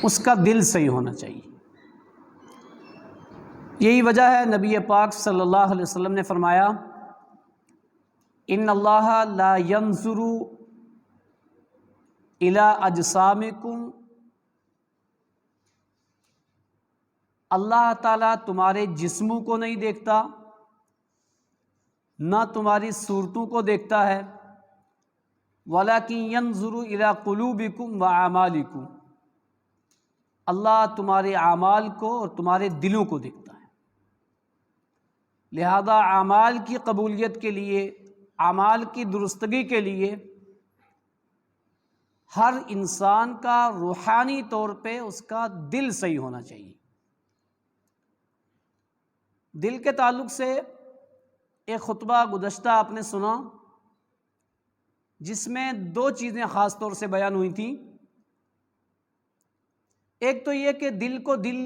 اس کا دل صحیح ہونا چاہیے۔ یہی وجہ ہے نبی پاک صلی اللہ علیہ وسلم نے فرمایا ان اللہ لا ينظر الی اجسامکم، اللہ تعالیٰ تمہارے جسموں کو نہیں دیکھتا، نہ تمہاری صورتوں کو دیکھتا ہے، وَلَكِنْ يَنْظُرُ إِلَىٰ قُلُوبِكُمْ وَأَعْمَالِكُمْ، اللہ تمہارے اعمال کو اور تمہارے دلوں کو دیکھتا ہے۔ لہذا اعمال کی قبولیت کے لیے، اعمال کی درستگی کے لیے ہر انسان کا روحانی طور پہ اس کا دل صحیح ہونا چاہیے۔ دل کے تعلق سے ایک خطبہ گزشتہ آپ نے سنا جس میں دو چیزیں خاص طور سے بیان ہوئی تھیں۔ ایک تو یہ کہ دل کو دل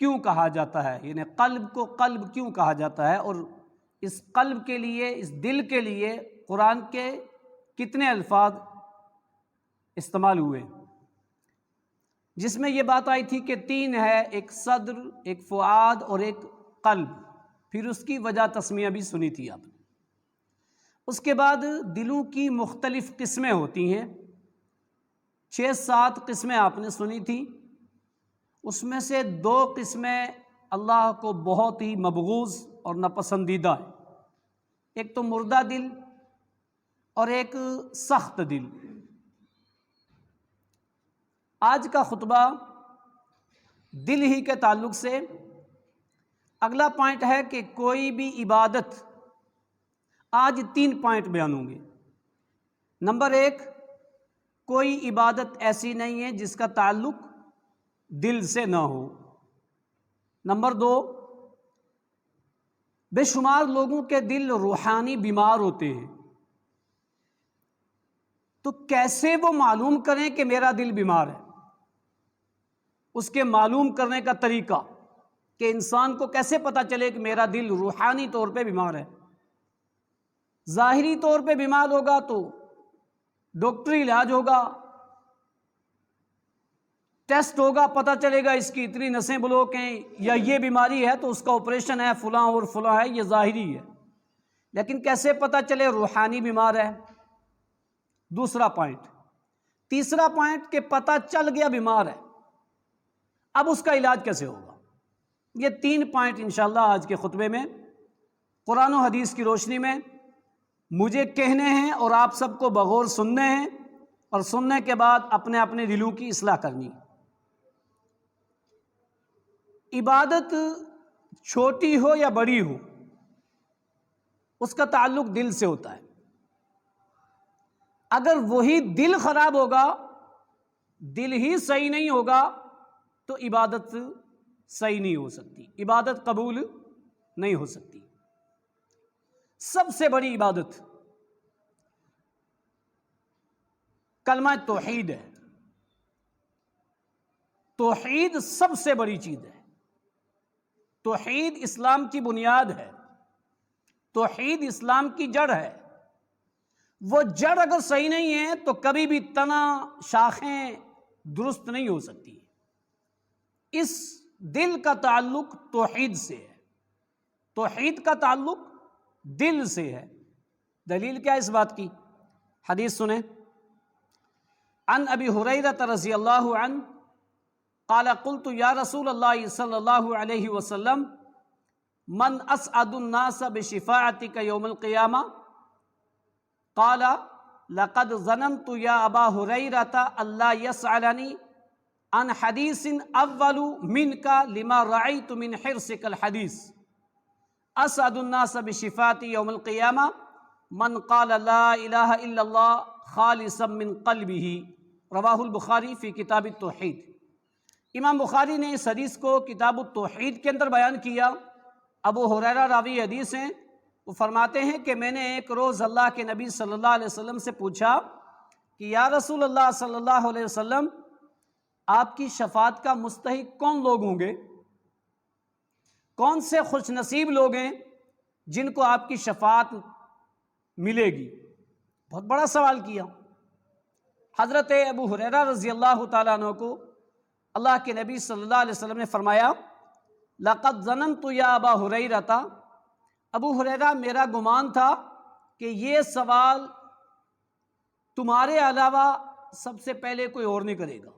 کیوں کہا جاتا ہے، یعنی قلب کو قلب کیوں کہا جاتا ہے، اور اس قلب کے لیے، اس دل کے لیے قرآن کے کتنے الفاظ استعمال ہوئے، جس میں یہ بات آئی تھی کہ تین ہے، ایک صدر، ایک فؤاد اور ایک قلب۔ پھر اس کی وجہ تسمیہ بھی سنی تھی آپ نے۔ اس کے بعد دلوں کی مختلف قسمیں ہوتی ہیں، 6-7 قسمیں آپ نے سنی تھی۔ اس میں سے 2 قسمیں اللہ کو بہت ہی مبغوض اور ناپسندیدہ ہے، ایک تو مردہ دل اور ایک سخت دل۔ آج کا خطبہ دل ہی کے تعلق سے اگلا پوائنٹ ہے کہ کوئی بھی عبادت، آج 3 پوائنٹ بیان ہوں گے۔ نمبر 1، کوئی عبادت ایسی نہیں ہے جس کا تعلق دل سے نہ ہو۔ نمبر 2، بے شمار لوگوں کے دل روحانی بیمار ہوتے ہیں، تو کیسے وہ معلوم کریں کہ میرا دل بیمار ہے؟ اس کے معلوم کرنے کا طریقہ کہ انسان کو کیسے پتہ چلے کہ میرا دل روحانی طور پہ بیمار ہے۔ ظاہری طور پہ بیمار ہوگا تو ڈاکٹری علاج ہوگا، ٹیسٹ ہوگا، پتہ چلے گا اس کی اتنی نسیں بلاک ہیں یا یہ بیماری ہے تو اس کا آپریشن ہے، فلاں اور فلاں ہے، یہ ظاہری ہے۔ لیکن کیسے پتہ چلے روحانی بیمار ہے؟ دوسرا پوائنٹ۔ تیسرا پوائنٹ کہ پتہ چل گیا بیمار ہے، اب اس کا علاج کیسے ہوگا؟ یہ 3 پوائنٹ انشاءاللہ آج کے خطبے میں قرآن و حدیث کی روشنی میں مجھے کہنے ہیں اور آپ سب کو بغور سننے ہیں، اور سننے کے بعد اپنے اپنے دلوں کی اصلاح کرنی۔ عبادت چھوٹی ہو یا بڑی ہو، اس کا تعلق دل سے ہوتا ہے۔ اگر وہی دل خراب ہوگا، دل ہی صحیح نہیں ہوگا تو عبادت صحیح نہیں ہو سکتی، عبادت قبول نہیں ہو سکتی۔ سب سے بڑی عبادت کلمہ توحید ہے۔ توحید سب سے بڑی چیز ہے۔ توحید اسلام کی بنیاد ہے، توحید اسلام کی جڑ ہے۔ وہ جڑ اگر صحیح نہیں ہے تو کبھی بھی تنا، شاخیں درست نہیں ہو سکتی۔ اس دل کا تعلق توحید سے ہے، توحید کا تعلق دل سے ہے۔ دلیل کیا اس بات کی؟ حدیث سنیں۔ عن ابی ہریرہ رضی اللہ عنہ قال قلت یا رسول اللہ صلی اللہ علیہ وسلم من اسعد الناس بشفاعتک یوم القیامہ قال لقد ظننت یا ابا ہریرہ اللہ یسألنی عن حدیث اول منک لما رأیت من حرصک الحدیث اسعد الناس بشفاعتی یوم القیامہ من قال لا الہ الا اللہ خالصا من قلبہ، رواہ البخاری فی کتاب التوحید۔ امام بخاری نے اس حدیث کو کتاب التوحید کے اندر بیان کیا۔ ابو ہریرہ راوی حدیث ہیں، وہ فرماتے ہیں کہ میں نے ایک روز اللہ کے نبی صلی اللہ علیہ وسلم سے پوچھا کہ یا رسول اللہ صلی اللہ علیہ وسلم، آپ کی شفاعت کا مستحق کون لوگ ہوں گے؟ کون سے خوش نصیب لوگ ہیں جن کو آپ کی شفاعت ملے گی؟ بہت بڑا سوال کیا۔ حضرت ابو ہریرہ رضی اللہ تعالیٰ عنہ کو اللہ کے نبی صلی اللہ علیہ وسلم نے فرمایا لقد ظننت یا ابا ہریرہ، ابو ہریرہ میرا گمان تھا کہ یہ سوال تمہارے علاوہ سب سے پہلے کوئی اور نہیں کرے گا۔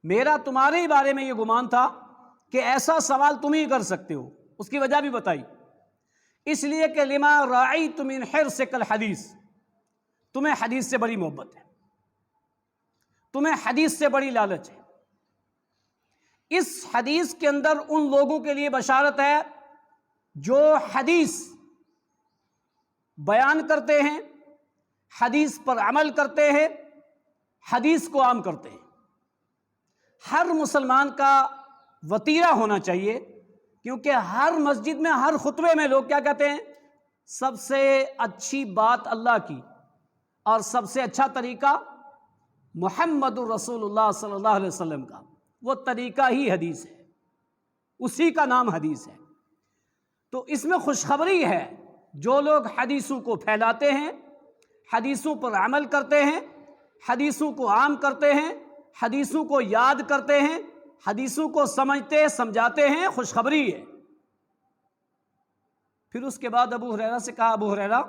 میرا تمہارے ہی بارے میں یہ گمان تھا کہ ایسا سوال تم ہی کر سکتے ہو۔ اس کی وجہ بھی بتائی، اس لیے کہ لما رأیت من حرصک الحدیث، تمہیں حدیث سے بڑی محبت ہے، تمہیں حدیث سے بڑی لالچ ہے۔ اس حدیث کے اندر ان لوگوں کے لیے بشارت ہے جو حدیث بیان کرتے ہیں، حدیث پر عمل کرتے ہیں، حدیث کو عام کرتے ہیں۔ ہر مسلمان کا وتیرہ ہونا چاہیے، کیونکہ ہر مسجد میں، ہر خطبے میں لوگ کیا کہتے ہیں؟ سب سے اچھی بات اللہ کی اور سب سے اچھا طریقہ محمد الرسول اللہ صلی اللہ علیہ وسلم کا، وہ طریقہ ہی حدیث ہے، اسی کا نام حدیث ہے۔ تو اس میں خوشخبری ہے، جو لوگ حدیثوں کو پھیلاتے ہیں، حدیثوں پر عمل کرتے ہیں، حدیثوں کو عام کرتے ہیں، حدیثوں کو یاد کرتے ہیں، حدیثوں کو سمجھتے سمجھاتے ہیں، خوشخبری ہے۔ پھر اس کے بعد ابو ہریرہ سے کہا، ابو ہریرہ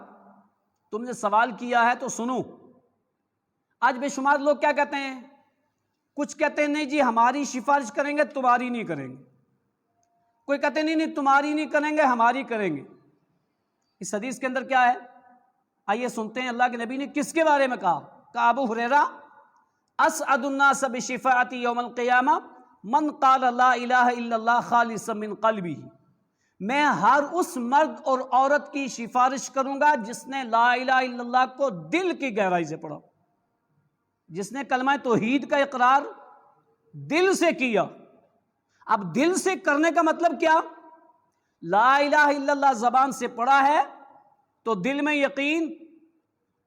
تم نے سوال کیا ہے تو سنو۔ آج بے شمار لوگ کیا کہتے ہیں؟ کچھ کہتے ہیں نہیں جی ہماری سفارش کریں گے، تمہاری نہیں کریں گے۔ کوئی کہتے ہیں نہیں تمہاری نہیں کریں گے، ہماری کریں گے۔ اس حدیث کے اندر کیا ہے؟ آئیے سنتے ہیں اللہ کے نبی نے کس کے بارے میں کہا ابو ہریرہ اسعد الناس بشفاعتی یوم القیامہ من قال لا الہ الا اللہ خالصا من قلبہ، میں ہر اس مرد اور عورت کی سفارش کروں گا جس نے لا الہ الا اللہ کو دل کی گہرائی سے پڑھا، جس نے کلمہ توحید کا اقرار دل سے کیا۔ اب دل سے کرنے کا مطلب کیا؟ لا الہ الا اللہ زبان سے پڑھا ہے تو دل میں یقین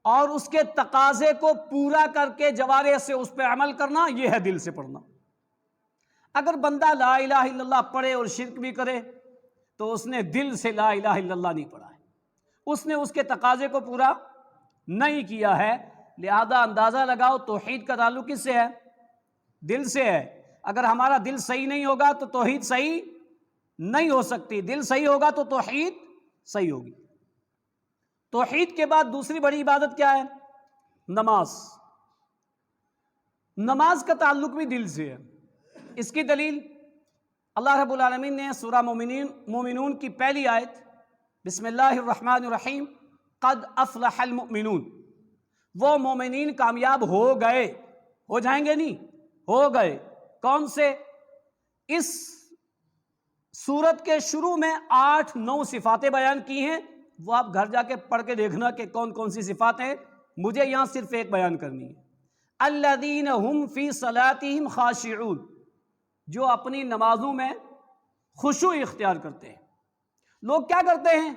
اور اس کے تقاضے کو پورا کر کے جوارح سے اس پہ عمل کرنا، یہ ہے دل سے پڑھنا۔ اگر بندہ لا الہ الا اللہ پڑھے اور شرک بھی کرے تو اس نے دل سے لا الہ الا اللہ نہیں پڑھا ہے، اس نے اس کے تقاضے کو پورا نہیں کیا ہے۔ لہذا اندازہ لگاؤ توحید کا تعلق کس سے ہے؟ دل سے ہے۔ اگر ہمارا دل صحیح نہیں ہوگا تو توحید صحیح نہیں ہو سکتی، دل صحیح ہوگا تو توحید صحیح ہوگی۔ توحید کے بعد دوسری بڑی عبادت کیا ہے؟ نماز۔ نماز کا تعلق بھی دل سے ہے۔ اس کی دلیل اللہ رب العالمین نے سورہ مومنون کی پہلی آیت بسم اللہ الرحمن الرحیم قد افلح المؤمنون، وہ مومنین کامیاب ہو گئے، ہو جائیں گے نہیں، ہو گئے۔ کون سے؟ اس سورت کے شروع میں 8-9 صفاتیں بیان کی ہیں، وہ آپ گھر جا کے پڑھ کے دیکھنا کہ کون کون سی صفاتیں، مجھے یہاں صرف ایک بیان کرنی ہے۔ الذین هم فی صلاتہم خاشعون، جو اپنی نمازوں میں خشوع اختیار کرتے ہیں۔ لوگ کیا کرتے ہیں؟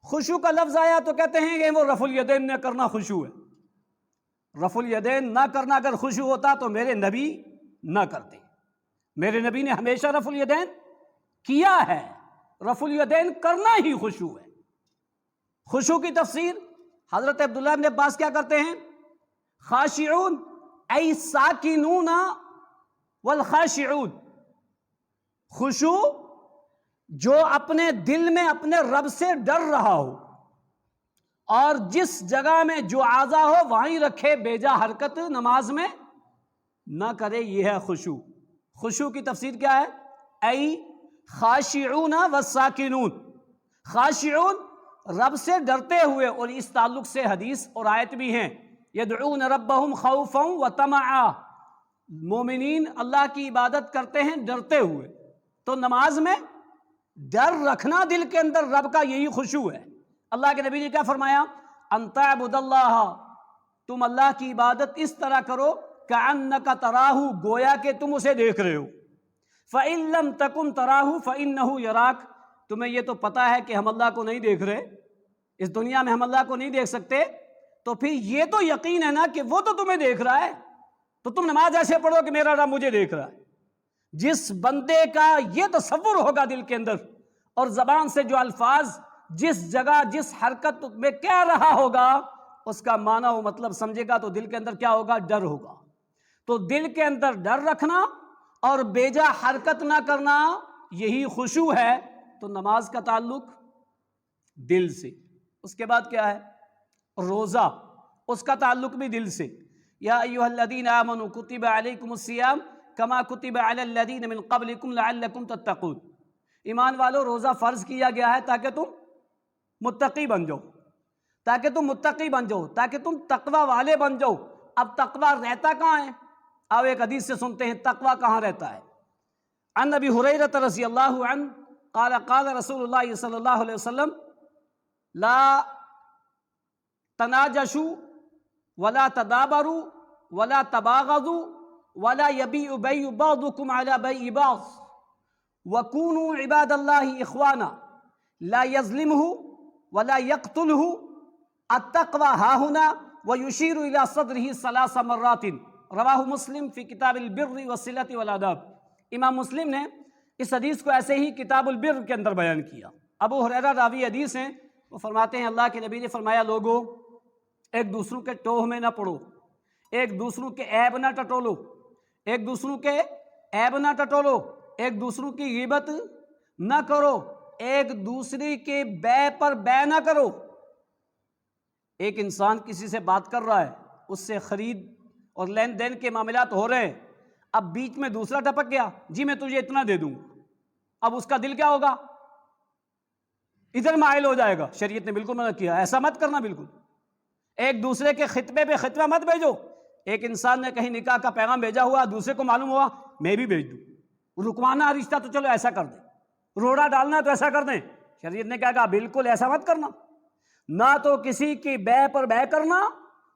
خشوع کا لفظ آیا تو کہتے ہیں کہ وہ رفع الیدین نہ کرنا خشوع ہے۔ رفع الیدین نہ کرنا اگر خشوع ہوتا تو میرے نبی نہ کرتے۔ میرے نبی نے ہمیشہ رفع الیدین کیا ہے، رفع الیدین کرنا ہی خشوع ہے۔ خشوع کی تفسیر حضرت عبداللہ بن عباس کیا کرتے ہیں؟ خاشعون ای ساکنون والخاشعون، خشوع جو اپنے دل میں اپنے رب سے ڈر رہا ہو اور جس جگہ میں جو اعضا ہو وہیں رکھے، بیجا حرکت نماز میں نہ کرے، یہ ہے خشوع۔ خشوع کی تفسیر کیا ہے؟ ای خاشعون والساکنون، خاشعون رب سے ڈرتے ہوئے، اور اس تعلق سے حدیث اور آیت بھی ہیں، یدعون ربہم خوفا وطمعا، مومنین اللہ کی عبادت کرتے ہیں ڈرتے ہوئے۔ تو نماز میں ڈر رکھنا دل کے اندر رب کا، یہی خشوع ہے۔ اللہ کے نبی نے کیا فرمایا؟ ان تعبد اللہ، تم اللہ کی عبادت اس طرح کرو کأنک تراہ، گویا کہ تم اسے دیکھ رہے ہو۔ فإن لم تکن تراہ فإنہ یراک، تمہیں یہ تو پتا ہے کہ ہم اللہ کو نہیں دیکھ رہے، اس دنیا میں ہم اللہ کو نہیں دیکھ سکتے، تو پھر یہ تو یقین ہے نا کہ وہ تو تمہیں دیکھ رہا ہے، تو تم نماز ایسے پڑھو کہ میرا رب مجھے دیکھ رہا ہے۔ جس بندے کا یہ تصور ہوگا دل کے اندر، اور زبان سے جو الفاظ جس جگہ جس حرکت میں کہہ رہا ہوگا اس کا معنی و مطلب سمجھے گا تو دل کے اندر کیا ہوگا؟ ڈر ہوگا۔ تو دل کے اندر ڈر رکھنا اور بیجا حرکت نہ کرنا، یہی خشوع ہے۔ تو نماز کا تعلق دل سے۔ اس کے بعد کیا ہے؟ روزہ، اس کا تعلق بھی دل سے۔ یا ایھا الذین آمنوا کتب علیکم الصیام کما کتب علی الذین من قبلکم لعلکم تتقون۔ ایمان والو، روزہ فرض کیا گیا ہے تاکہ تم متقی بن جاؤ، تاکہ تم تقوی والے بن جاؤ۔ اب تقوی رہتا کہاں ہے؟ اب ایک حدیث سے سنتے ہیں تقوی کہاں رہتا ہے۔ عن ابی ہریرہ رضی اللہ عنہ قال قال رسول اللہ صلی اللہ علیہ وسلم لا تناجشوا ولا تدابروا ولا تباغضوا ولا يبيع بيع بعضكم على بيع بعض وكونوا عباد الله اخوانا لا يظلمه ولا يقتله التقوى ها هنا ويشير الى صدره 3 مرات رواہ مسلم فی کتاب البر والصلۃ والآداب۔ امام مسلم نے اس حدیث کو ایسے ہی کتاب البر کے اندر بیان کیا۔ ابو ہریرہ راوی حدیث ہیں، وہ فرماتے ہیں اللہ کے نبی نے فرمایا لوگو ایک دوسروں کے ٹوہ میں نہ پڑو، ایک دوسروں کے عیب نہ ٹٹولو، ایک دوسروں کے عیب نہ ٹٹولو، ایک دوسروں کی غیبت نہ کرو، ایک دوسرے کے بے پر بے نہ کرو۔ ایک انسان کسی سے بات کر رہا ہے، اس سے خرید اور لین دین کے معاملات ہو رہے ہیں، اب بیچ میں دوسرا ٹپک گیا، جی میں تجھے اتنا دے دوں، اب اس کا دل کیا ہوگا؟ ادھر مائل ہو جائے گا۔ شریعت نے بالکل منع کیا، ایسا مت کرنا۔ بالکل ایک دوسرے کے خطبے پہ خطبہ مت بھیجو۔ ایک انسان نے کہیں نکاح کا پیغام بھیجا ہوا، دوسرے کو معلوم ہوا میں بھی بھیج دوں، رکوانا رشتہ تو چلو ایسا کر دیں، روڑا ڈالنا تو ایسا کر دیں۔ شریعت نے کیا کہا؟ بالکل ایسا مت کرنا، نہ تو کسی کی بے پر بے کرنا،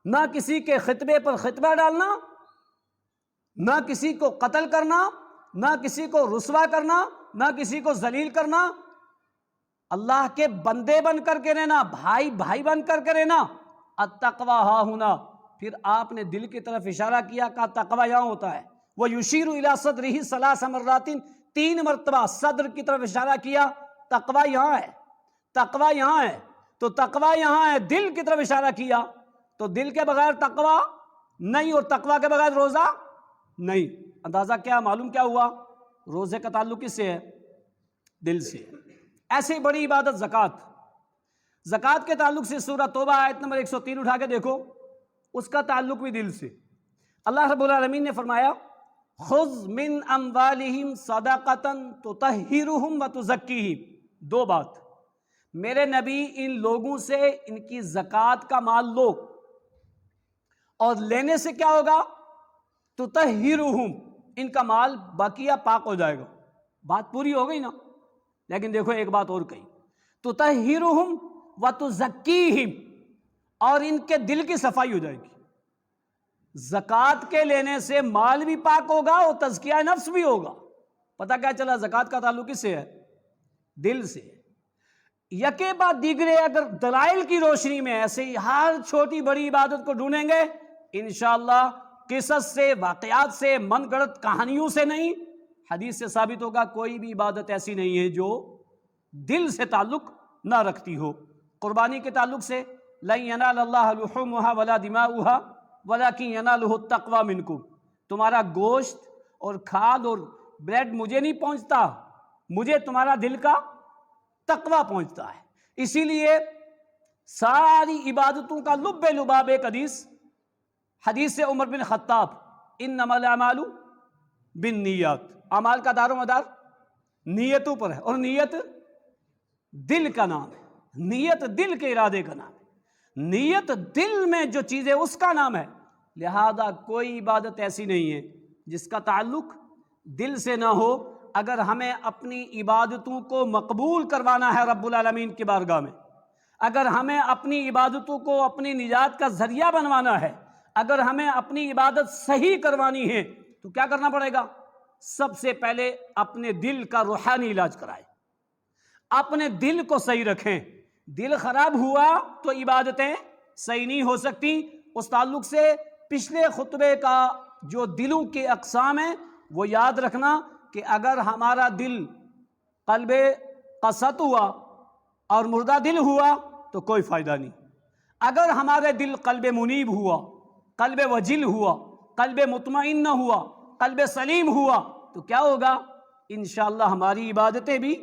نہ کسی کے خطبے پر خطبہ ڈالنا، نہ کسی کو قتل کرنا، نہ کسی کو رسوا کرنا، نہ کسی کو ذلیل کرنا۔ اللہ کے بندے بن کر کے رہنا، بھائی بھائی بن کر کے رہنا۔ التقوی ہا ہونا، پھر آپ نے دل کی طرف اشارہ کیا، کہا تقوی یہاں ہوتا ہے۔ وہ یشیر الی صدرہ 3 مرات، 3 مرتبہ صدر کی طرف اشارہ کیا، تقوی یہاں ہے، تقوی یہاں ہے۔ تو تقوی یہاں ہے، دل کی طرف اشارہ کیا، تو دل کے بغیر تقوی نہیں، اور تقوی کے بغیر روزہ نہیں۔ اندازہ کیا معلوم کیا ہوا؟ روزے کا تعلق کس سے ہے؟ دل سے۔ ایسی بڑی عبادت زکوٰۃ، زکوٰۃ کے تعلق سے سورہ توبہ آیت نمبر 103 اٹھا کے دیکھو، اس کا تعلق بھی دل سے۔ اللہ رب العالمین نے فرمایا خذ من اموالہم صدقۃ تطہرہم وتزکیہم۔ 2 بات، میرے نبی ان لوگوں سے ان کی زکوٰۃ کا مال لو، اور لینے سے کیا ہوگا؟ تطہرہم، ان کا مال باقیہ پاک ہو جائے گا۔ بات پوری ہو گئی نا؟ لیکن دیکھو ایک بات اور کہی، تطہرہم وتزکیہم، اور ان کے دل کی صفائی ہو جائے گی۔ زکوٰۃ کے لینے سے مال بھی پاک ہوگا اور تزکیہ نفس بھی ہوگا۔ پتہ کیا چلا؟ زکوٰۃ کا تعلق کس سے ہے؟ دل سے۔ یکے بعد دیگرے اگر دلائل کی روشنی میں ایسے ہی ہر چھوٹی بڑی عبادت کو ڈھونڈیں گے، انشاءاللہ قصص سے، واقعات سے، من گڑت کہانیوں سے نہیں، حدیث سے ثابت ہوگا کوئی بھی عبادت ایسی نہیں ہے جو دل سے تعلق نہ رکھتی ہو۔ قربانی کے تعلق سے لن ینال اللہ لحومها ولا دماؤها ولکن ینالہ التقوی منکم، تمہارا گوشت اور کھال اور بریڈ مجھے نہیں پہنچتا، مجھے تمہارا دل کا تقوی پہنچتا ہے۔ اسی لیے ساری عبادتوں کا لب لباب ایک حدیث سے عمر بن خطاب، انما الاعمال بالنیات، اعمال کا دار و مدار نیتوں پر ہے، اور نیت دل کا نام ہے، نیت دل کے ارادے کا نام ہے، نیت دل میں جو چیز ہے اس کا نام ہے۔ لہذا کوئی عبادت ایسی نہیں ہے جس کا تعلق دل سے نہ ہو۔ اگر ہمیں اپنی عبادتوں کو مقبول کروانا ہے رب العالمین کی بارگاہ میں، اگر ہمیں اپنی عبادتوں کو اپنی نجات کا ذریعہ بنوانا ہے، اگر ہمیں اپنی عبادت صحیح کروانی ہے، تو کیا کرنا پڑے گا؟ سب سے پہلے اپنے دل کا روحانی علاج کرائیں، اپنے دل کو صحیح رکھیں۔ دل خراب ہوا تو عبادتیں صحیح نہیں ہو سکتی۔ اس تعلق سے پچھلے خطبے کا جو دلوں کے اقسام ہیں وہ یاد رکھنا کہ اگر ہمارا دل قلب قسط ہوا اور مردہ دل ہوا تو کوئی فائدہ نہیں۔ اگر ہمارے دل قلب منیب ہوا، قلب وجل ہوا، قلب مطمئن ہوا، قلب سلیم ہوا تو کیا ہوگا؟ انشاءاللہ ہماری عبادتیں بھی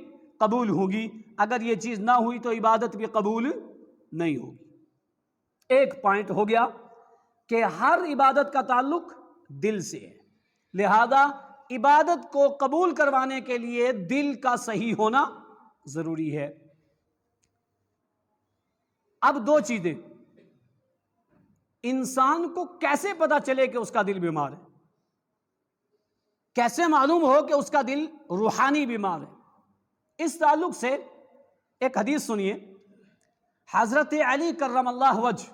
قبول ہوں گی۔ اگر یہ چیز نہ ہوئی تو عبادت بھی قبول نہیں ہوگی۔ ایک پوائنٹ ہو گیا کہ ہر عبادت کا تعلق دل سے ہے، لہذا عبادت کو قبول کروانے کے لیے دل کا صحیح ہونا ضروری ہے۔ اب دو چیزیں، انسان کو کیسے پتا چلے کہ اس کا دل بیمار ہے؟ کیسے معلوم ہو کہ اس کا دل روحانی بیمار ہے؟ اس تعلق سے ایک حدیث سنیے، حضرت علی کرم اللہ وجہ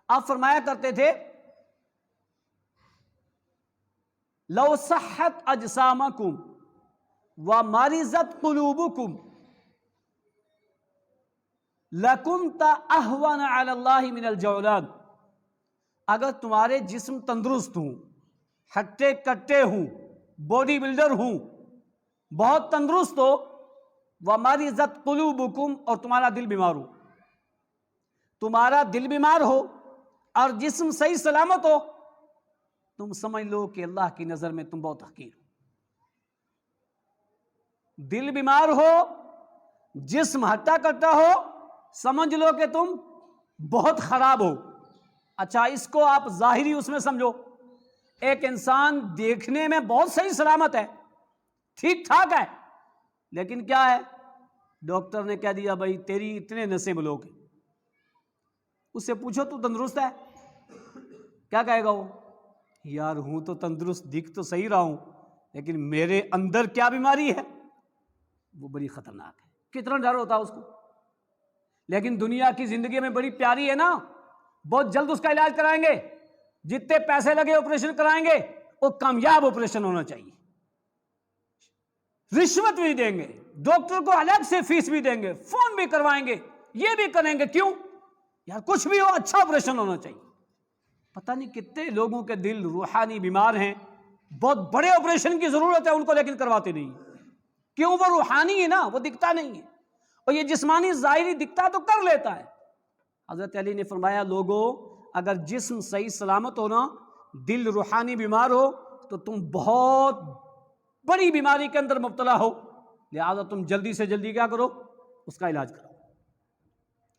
آپ فرمایا کرتے تھے لو صحت اجسامکم ومرضت قلوبکم لکنت اہون علی اللہ من الجولان، اگر تمہارے جسم تندرست ہوں، ہٹے کٹے ہوں، باڈی بلڈر ہوں، بہت تندرست ہو، ومرضت قلوبکم اور تمہارا دل بیمار ہو، تمہارا دل بیمار ہو اور جسم صحیح سلامت ہو، تم سمجھ لو کہ اللہ کی نظر میں تم بہت حقیر ہو۔ دل بیمار ہو، جسم ہٹا کٹا ہو، سمجھ لو کہ تم بہت خراب ہو۔ اچھا، اس کو آپ ظاہری اس میں سمجھو، ایک انسان دیکھنے میں بہت صحیح سلامت ہے، ٹھیک ٹھاک ہے، لیکن کیا ہے؟ ڈاکٹر نے کہہ دیا بھائی تیری اتنے نسیں بلاک ہیں۔ اس سے پوچھو تو تندرست ہے؟ کیا کہے گا وہ؟ یار ہوں تو تندرست، دکھ تو صحیح رہا ہوں، لیکن میرے اندر کیا بیماری ہے وہ بڑی خطرناک ہے۔ کتنا ڈر ہوتا ہے اس کو، لیکن دنیا کی زندگی میں بڑی پیاری ہے نا، بہت جلد اس کا علاج کرائیں گے، جتنے پیسے لگے آپریشن کرائیں گے، وہ کامیاب آپریشن ہونا چاہیے، رشوت بھی دیں گے، ڈاکٹر کو الگ سے فیس بھی دیں گے، فون بھی کروائیں گے، یہ بھی کریں گے، کیوں؟ یار کچھ بھی ہو اچھا آپریشن ہونا چاہیے۔ پتہ نہیں کتنے لوگوں کے دل روحانی بیمار ہیں، بہت بڑے آپریشن کی ضرورت ہے ان کو، لیکن کرواتے نہیں۔ کیوں؟ وہ روحانی ہے نا، وہ دکھتا نہیں ہے، اور یہ جسمانی ظاہری دکھتا تو کر لیتا ہے۔ حضرت علی نے فرمایا لوگوں اگر جسم صحیح سلامت ہونا، دل روحانی بیمار ہو تو تم بہت بڑی بیماری کے اندر مبتلا ہو، لہذا تم جلدی سے جلدی کیا کرو؟ اس کا علاج کرو۔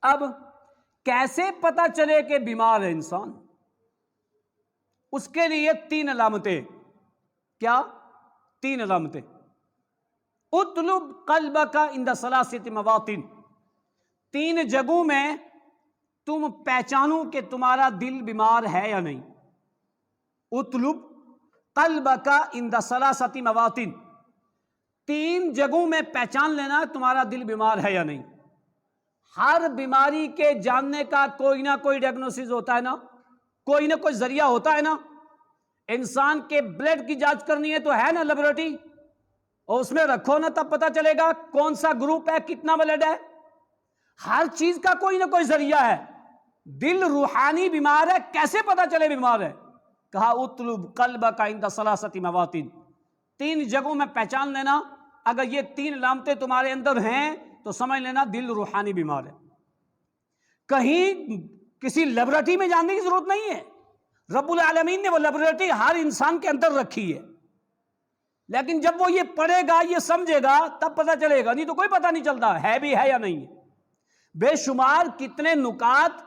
اب کیسے پتا چلے کہ بیمار ہے انسان؟ اس کے لیے تین علامتیں۔ کیا؟ تین علامتیں۔ اطلب قلبک عند ثلاثۃ مواطن، تین جگہوں میں تم پہچانو کہ تمہارا دل بیمار ہے یا نہیں۔ اطلب قلبک عند ثلاثۃ مواطن، تین جگہوں میں پہچان لینا تمہارا دل بیمار ہے یا نہیں۔ ہر بیماری کے جاننے کا کوئی نہ کوئی ڈائگنوسس ہوتا ہے نا، کوئی نہ کوئی ذریعہ ہوتا ہے نا۔ انسان کے بلڈ کی جانچ کرنی ہے تو ہے نا لیبورٹری، اور اس میں رکھو نا تب پتا چلے گا کون سا گروپ ہے، کتنا بلڈ ہے۔ ہر چیز کا کوئی نہ کوئی ذریعہ ہے۔ دل روحانی بیمار ہے، کیسے پتا چلے بیمار ہے؟ کہا اطلب قلبک عند ثلاثۃ مواطن، تین جگہوں میں پہچان لینا۔ اگر یہ تین علامتیں تمہارے اندر ہیں تو سمجھ لینا دل روحانی بیمار ہے۔ کہیں کسی لیبورٹری میں جاننے کی ضرورت نہیں ہے، رب العالمین نے وہ لیبورٹری ہر انسان کے اندر رکھی ہے، لیکن جب وہ یہ پڑھے گا، یہ سمجھے گا، تب پتہ چلے گا، نہیں تو کوئی پتہ نہیں چلتا ہے بھی ہے یا نہیں ہے۔ بے شمار کتنے نکات،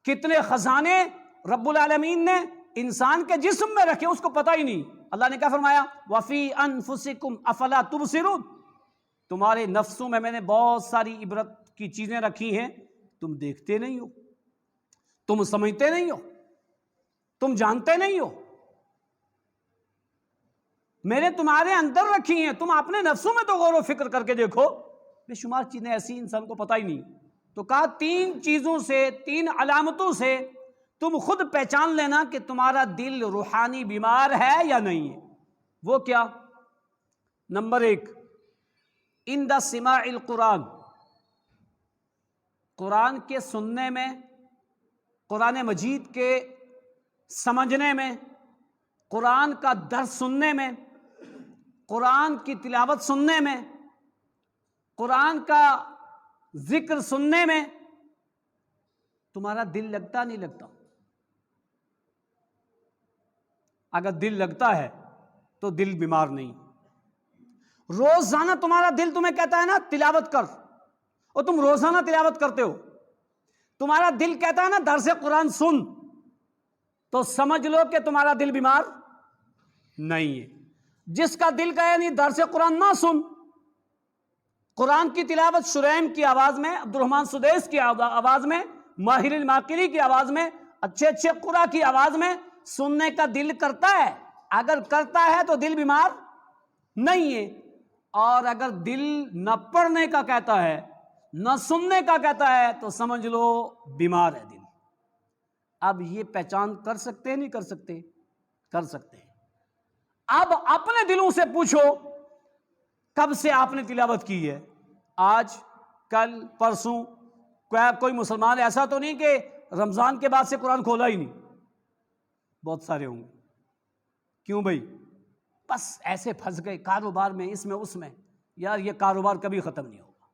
کتنے خزانے رب العالمین نے انسان کے جسم میں رکھے، اس کو پتہ ہی نہیں۔ اللہ نے کیا فرمایا؟ وَفِي أَنفُسِكُمْ أَفَلَا تُبْصِرُونَ، تمہارے نفسوں میں نے بہت ساری عبرت کی چیزیں رکھی ہیں، تم دیکھتے نہیں ہو، تم سمجھتے نہیں ہو، تم جانتے نہیں ہو۔ میں نے تمہارے اندر رکھی ہیں، تم اپنے نفسوں میں تو غور و فکر کر کے دیکھو، بے شمار چیزیں ایسی انسان کو پتہ ہی نہیں۔ تو کہا تین چیزوں سے، تین علامتوں سے تم خود پہچان لینا کہ تمہارا دل روحانی بیمار ہے یا نہیں ہے۔ وہ کیا؟ نمبر ایک، عند سماع القرآن، قرآن کے سننے میں، قرآن مجید کے سمجھنے میں، قرآن کا درس سننے میں، قرآن کی تلاوت سننے میں، قرآن کا ذکر سننے میں، تمہارا دل لگتا نہیں لگتا؟ اگر دل لگتا ہے تو دل بیمار نہیں۔ روزانہ تمہارا دل تمہیں کہتا ہے نا تلاوت کر، اور تم روزانہ تلاوت کرتے ہو، تمہارا دل کہتا ہے نا درس قرآن سن، تو سمجھ لو کہ تمہارا دل بیمار نہیں ہے۔ جس کا دل کہے نہیں درس قرآن نہ سن، قرآن کی تلاوت شریم کی آواز میں، عبد الرحمن سدیس کی آواز میں، ماہر الماقری کی آواز میں، اچھے اچھے قرآن کی آواز میں سننے کا دل کرتا ہے۔ اگر کرتا ہے تو دل بیمار نہیں ہے، اور اگر دل نہ پڑھنے کا کہتا ہے، نہ سننے کا کہتا ہے، تو سمجھ لو بیمار ہے دل۔ اب یہ پہچان کر سکتے ہیں نہیں کر سکتے؟ کر سکتے ہیں۔ اب اپنے دلوں سے پوچھو کب سے آپ نے تلاوت کی ہے؟ آج، کل، پرسوں؟ کوئی مسلمان ایسا تو نہیں کہ رمضان کے بعد سے قرآن کھولا ہی نہیں؟ بہت سارے ہوں گے۔ کیوں بھائی؟ بس ایسے پھنس گئے کاروبار میں، اس میں اس میں۔ یار یہ کاروبار کبھی ختم نہیں ہوگا،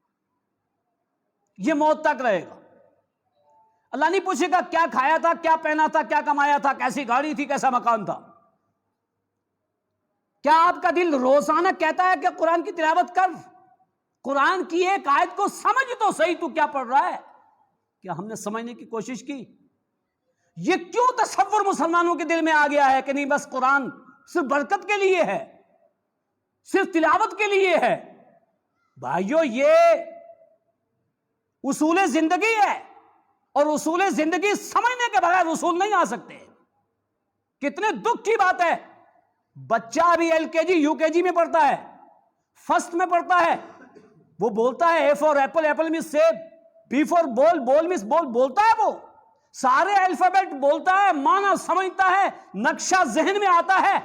یہ موت تک رہے گا۔ اللہ نہیں پوچھے گا کیا کھایا تھا، کیا پہنا تھا، کیا کمایا تھا، کیسی گاڑی تھی، کیسا مکان تھا۔ کیا آپ کا دل روزانہ کہتا ہے کہ قرآن کی تلاوت کر، قرآن کی ایک آیت کو سمجھ تو صحیح تو کیا پڑھ رہا ہے؟ کیا ہم نے سمجھنے کی کوشش کی؟ یہ کیوں تصور مسلمانوں کے دل میں آ گیا ہے کہ نہیں بس قرآن صرف برکت کے لیے ہے، صرف تلاوت کے لیے ہے؟ بھائیو یہ اصول زندگی ہے، اور اصول زندگی سمجھنے کے بغیر اصول نہیں آ سکتے۔ کتنے دکھ کی بات ہے، بچہ ابھی ایل کے جی یو کے جی میں پڑھتا ہے، فرسٹ میں پڑھتا ہے، وہ بولتا ہے اے فار ایپل، ایپل مس سیب، بی فار بال، بال مس بال، بولتا ہے، وہ سارے الفابیٹ بولتا ہے، معنی سمجھتا ہے، نقشہ ذہن میں آتا ہے۔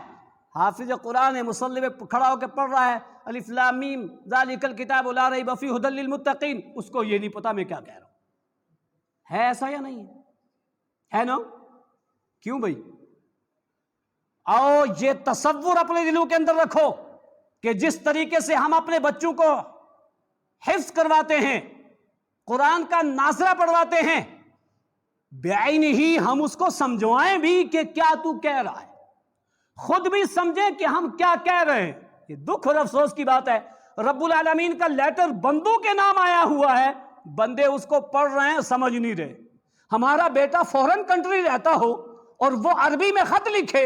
حافظ قرآن ہے، مصلی پہ کھڑا ہو کے پڑھ رہا ہے الف لام میم ذالک الکتاب لا ریب فیہ ھدی للمتقین، اس کو یہ نہیں پتا میں کیا کہہ رہا ہوں۔ ہے ایسا یا نہیں ہے نا؟ کیوں بھائی؟ آؤ یہ تصور اپنے دلوں کے اندر رکھو کہ جس طریقے سے ہم اپنے بچوں کو حفظ کرواتے ہیں، قرآن کا ناظرہ پڑھواتے ہیں، بعین ہی ہم اس کو سمجھوائیں بھی کہ کیا تو کہہ رہا ہے، خود بھی سمجھیں کہ ہم کیا کہہ رہے ہیں۔ یہ دکھ اور افسوس کی بات ہے، رب العالمین کا لیٹر بندوں کے نام آیا ہوا ہے، بندے اس کو پڑھ رہے ہیں، سمجھ نہیں رہے۔ ہمارا بیٹا فورن کنٹری رہتا ہو اور وہ عربی میں خط لکھے،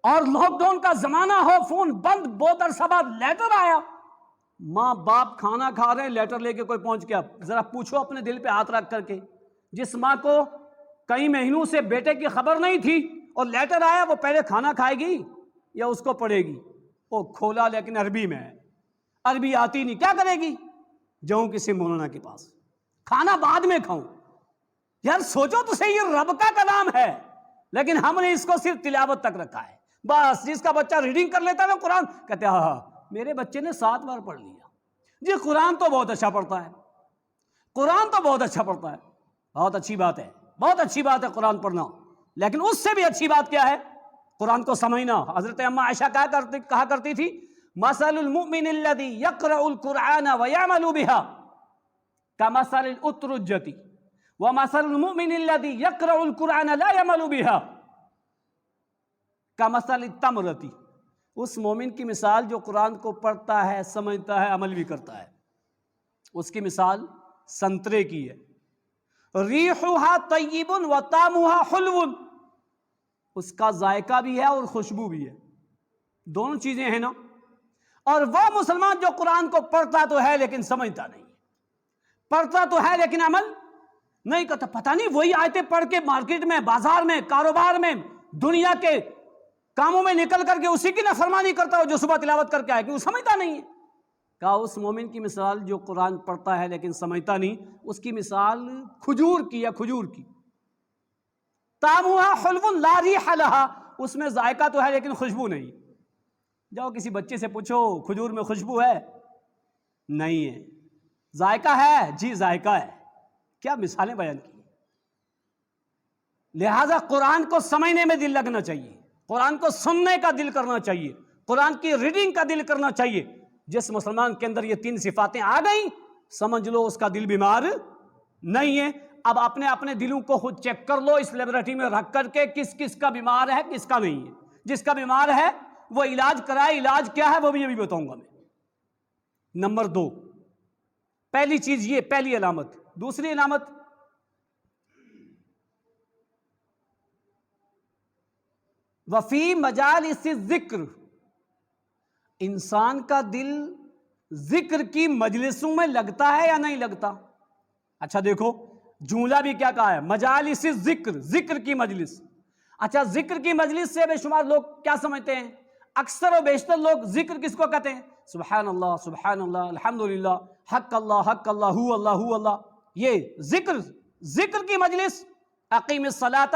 اور لاک ڈاؤن کا زمانہ ہو، فون بند، بہت عرصہ بعد لیٹر آیا، ماں باپ کھانا کھا رہے ہیں، لیٹر لے کے کوئی پہنچ گیا، ذرا پوچھو اپنے دل پہ ہاتھ رکھ کر کے، جس ماں کو کئی مہینوں سے بیٹے کی خبر نہیں تھی اور لیٹر آیا، وہ پہلے کھانا کھائے گی یا اس کو پڑھے گی؟ وہ کھولا لیکن عربی میں ہے، عربی آتی نہیں، کیا کرے گی؟ جاؤں کسی مولانا کے پاس، کھانا بعد میں کھاؤں۔ یار سوچو تو صحیح، یہ رب کا کلام ہے، لیکن ہم نے اس کو صرف تلاوت تک رکھا ہے۔ بس جس کا بچہ ریڈنگ کر لیتا ہے نا قرآن، کہتے ہیں ہاں میرے بچے نے 7 بار پڑھ لیا جی، قرآن تو بہت اچھا پڑھتا ہے، قرآن تو بہت اچھا پڑھتا ہے۔ بہت اچھی بات ہے، بہت اچھی بات ہے قرآن پڑھنا، لیکن اس سے بھی اچھی بات کیا ہے؟ قرآن کو سمجھنا۔ حضرت اما عائشہ کہا کرتی تھی مثل المؤمن الذی یقرأ القرآن ویعمل بها کمثل الاترجة ومثل المؤمن الذی یقرأ القرآن لا یعمل بها کمثل التمرة، اس مومن کی مثال جو قرآن کو پڑھتا ہے، سمجھتا ہے، عمل بھی کرتا ہے، اس کی مثال سنترے کی ہے، ریحھا طیب وطعمھا حلو، اس کا ذائقہ بھی ہے اور خوشبو بھی ہے، دونوں چیزیں ہیں نا۔ اور وہ مسلمان جو قرآن کو پڑھتا تو ہے لیکن سمجھتا نہیں، پڑھتا تو ہے لیکن عمل نہیں کرتا، پتہ نہیں وہی آیتیں پڑھ کے مارکیٹ میں، بازار میں، کاروبار میں، دنیا کے کاموں میں نکل کر کے اسی کی نافرمانی کرتا ہو جو صبح تلاوت کر کے آئے، کہ وہ سمجھتا نہیں ہے۔ کہا اس مومن کی مثال جو قرآن پڑھتا ہے لیکن سمجھتا نہیں، اس کی مثال کھجور کی ہے، کھجور کی، طعمھا حلو لا ریح لہا، اس میں ذائقہ تو ہے لیکن خوشبو نہیں۔ جاؤ کسی بچے سے پوچھو کھجور میں خوشبو ہے؟ نہیں ہے۔ ذائقہ ہے؟ جی ذائقہ ہے۔ کیا مثالیں بیان کی۔ لہذا قرآن کو سمجھنے میں دل لگنا چاہیے، قرآن کو سننے کا دل کرنا چاہیے، قرآن کی ریڈنگ کا دل کرنا چاہیے۔ جس مسلمان کے اندر یہ 3 صفاتیں آ گئیں، سمجھ لو اس کا دل بیمار نہیں ہے۔ اب اپنے اپنے دلوں کو خود چیک کر لو اس لیبورٹری میں رکھ کر کے، کس کس کا بیمار ہے کس کا نہیں ہے. جس کا بیمار ہے وہ علاج کرائے. علاج کیا ہے وہ بھی ابھی بتاؤں گا میں. نمبر 2، پہلی چیز یہ، پہلی علامت. دوسری علامت، وفی مجالس الذکر، انسان کا دل ذکر کی مجلسوں میں لگتا ہے یا نہیں لگتا؟ اچھا دیکھو، جملہ بھی کیا کہا ہے؟ مجالس الذکر، ذکر کی مجلس. اچھا ذکر کی مجلس سے بے شمار لوگ کیا سمجھتے ہیں؟ اکثر و بیشتر لوگ ذکر کس کو کہتے ہیں؟ سبحان اللہ، سبحان اللہ، الحمدللہ، حق اللہ، حق اللہ، ہو اللہ، ہو اللہ. یہ ذکر، ذکر کی مجلس. اقیم الصلاۃ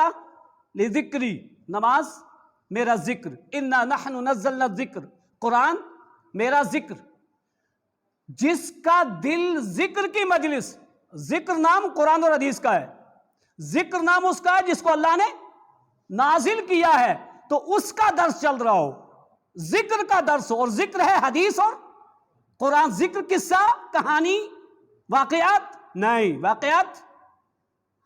لذکری، نماز میرا ذکر. انا نحن نزلنا الذکر، قرآن میرا ذکر. جس کا دل ذکر کی مجلس، ذکر نام قرآن اور حدیث کا ہے، ذکر نام اس کا ہے جس کو اللہ نے نازل کیا ہے، تو اس کا درس چل رہا ہو، ذکر کا درس ہو. اور ذکر ہے حدیث اور قرآن. ذکر قصہ، کہانی، واقعات نہیں. واقعات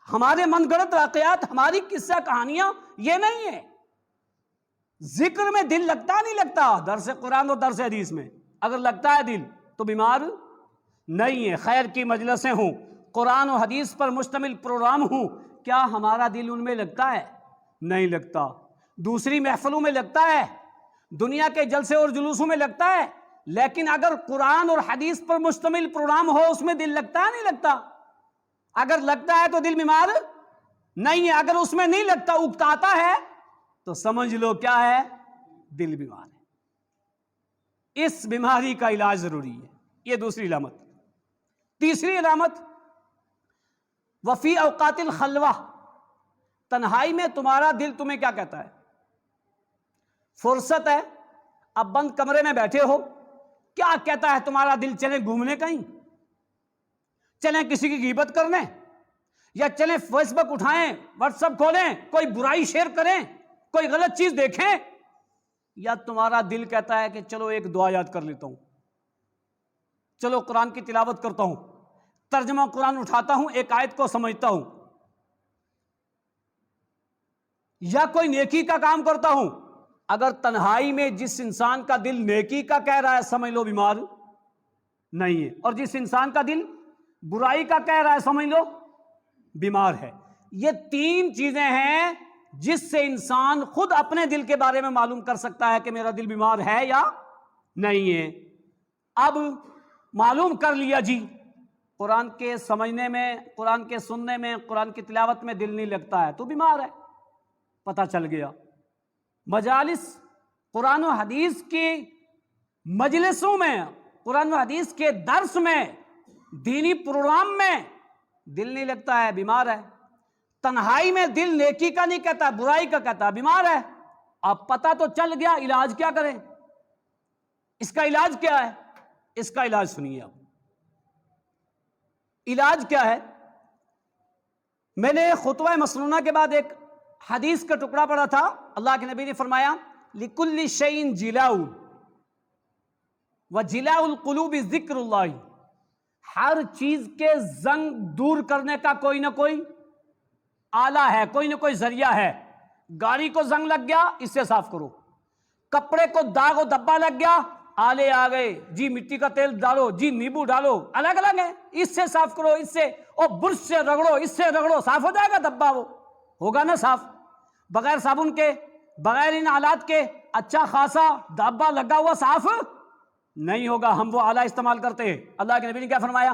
ہمارے من گڑت واقعات، ہماری قصہ کہانیاں یہ نہیں ہے. ذکر میں دل لگتا نہیں لگتا؟ درس قرآن اور درس حدیث میں اگر لگتا ہے دل تو بیمار نہیں ہے. خیر کی مجلسیں ہوں، قرآن و حدیث پر مشتمل پروگرام ہوں، کیا ہمارا دل ان میں لگتا ہے؟ نہیں لگتا. دوسری محفلوں میں لگتا ہے، دنیا کے جلسے اور جلوسوں میں لگتا ہے، لیکن اگر قرآن اور حدیث پر مشتمل پروگرام ہو اس میں دل لگتا ہے نہیں لگتا؟ اگر لگتا ہے تو دل بیمار نہیں ہے. اگر اس میں نہیں لگتا، اکتاتا ہے، تو سمجھ لو کیا ہے؟ دل بیمار ہے. اس بیماری کا علاج ضروری ہے. یہ دوسری علامت. تیسری علامت، وفی اوقات الخلوہ، تنہائی میں تمہارا دل تمہیں کیا کہتا ہے؟ فرصت ہے، اب بند کمرے میں بیٹھے ہو، کیا کہتا ہے تمہارا دل؟ چلیں گھومنے کہیں، چلیں کسی کی غیبت کرنے، یا چلیں فیس بک اٹھائیں، واٹس ایپ کھولیں، کوئی برائی شیئر کریں، کوئی غلط چیز دیکھیں؟ یا تمہارا دل کہتا ہے کہ چلو ایک دعا یاد کر لیتا ہوں، چلو قرآن کی تلاوت کرتا ہوں، ترجمہ قرآن اٹھاتا ہوں، ایک آیت کو سمجھتا ہوں، یا کوئی نیکی کا کام کرتا ہوں؟ اگر تنہائی میں جس انسان کا دل نیکی کا کہہ رہا ہے، سمجھ لو بیمار نہیں ہے. اور جس انسان کا دل برائی کا کہہ رہا ہے، سمجھ لو بیمار ہے. یہ 3 چیزیں ہیں جس سے انسان خود اپنے دل کے بارے میں معلوم کر سکتا ہے کہ میرا دل بیمار ہے یا نہیں ہے. اب معلوم کر لیا جی، قرآن کے سمجھنے میں، قرآن کے سننے میں، قرآن کی تلاوت میں دل نہیں لگتا ہے تو بیمار ہے، پتہ چل گیا. مجالس قرآن و حدیث کی مجلسوں میں، قرآن و حدیث کے درس میں، دینی پروگرام میں دل نہیں لگتا ہے، بیمار ہے. تنہائی میں دل نیکی کا نہیں کہتا، برائی کا کہتا، بیمار ہے. اب پتہ تو چل گیا، علاج کیا کریں؟ اس کا علاج کیا ہے؟ اس کا علاج سنیے. اب علاج کیا ہے؟ میں نے خطبہ مسنونہ کے بعد ایک حدیث کا ٹکڑا پڑھا تھا. اللہ کے نبی نے فرمایا لِكُلِّ شَيْءٍ جِلَاءٌ وَجِلَاءُ الْقُلُوبِ ذِكْرُ اللَّهِ. ہر چیز کے زنگ دور کرنے کا کوئی نہ کوئی آلہ ہے، کوئی نہ کوئی ذریعہ ہے. گاڑی کو زنگ لگ گیا، اس سے صاف کرو. کپڑے کو داغ و دبا لگ گیا، آلے آ گئے، جی مٹی کا تیل ڈالو، جی نیبو ڈالو، الگ الگ ہے، اس سے صاف کرو، اس سے، اور برش سے رگڑو، اس سے رگڑو، صاف ہو جائے گا دبا. وہ ہوگا نا صاف؟ بغیر صابن کے، بغیر ان آلات کے اچھا خاصا دبا لگا ہوا صاف نہیں ہوگا. ہم وہ آلہ استعمال کرتے ہیں. اللہ کے نبی نے کیا فرمایا؟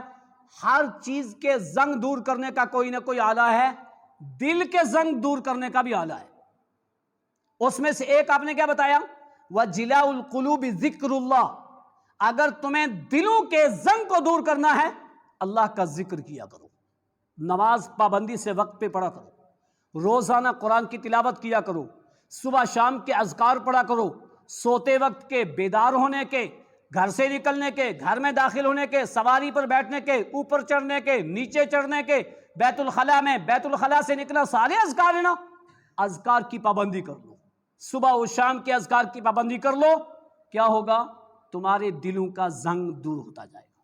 ہر چیز کے زنگ دور کرنے کا کوئی نہ کوئی آلہ ہے، دل کے زنگ دور کرنے کا بھی آلہ ہے. اس میں سے ایک آپ نے کیا بتایا؟ وَجِلَاءُ الْقُلُوبِ ذِكْرُ اللَّهِ. اگر تمہیں دلوں کے زنگ کو دور کرنا ہے، اللہ کا ذکر کیا کرو. نماز پابندی سے وقت پہ پڑھا کرو، روزانہ قرآن کی تلاوت کیا کرو، صبح شام کے اذکار پڑھا کرو، سوتے وقت کے، بیدار ہونے کے، گھر سے نکلنے کے، گھر میں داخل ہونے کے، سواری پر بیٹھنے کے، اوپر چڑھنے کے، نیچے چڑھنے کے، بیت الخلاء میں، بیت الخلاء سے نکلا، سارے اذکار ہیں نا. اذکار کی پابندی کر لو، صبح و شام کے اذکار کی پابندی کر لو. کیا ہوگا؟ تمہارے دلوں کا زنگ دور ہوتا جائے گا.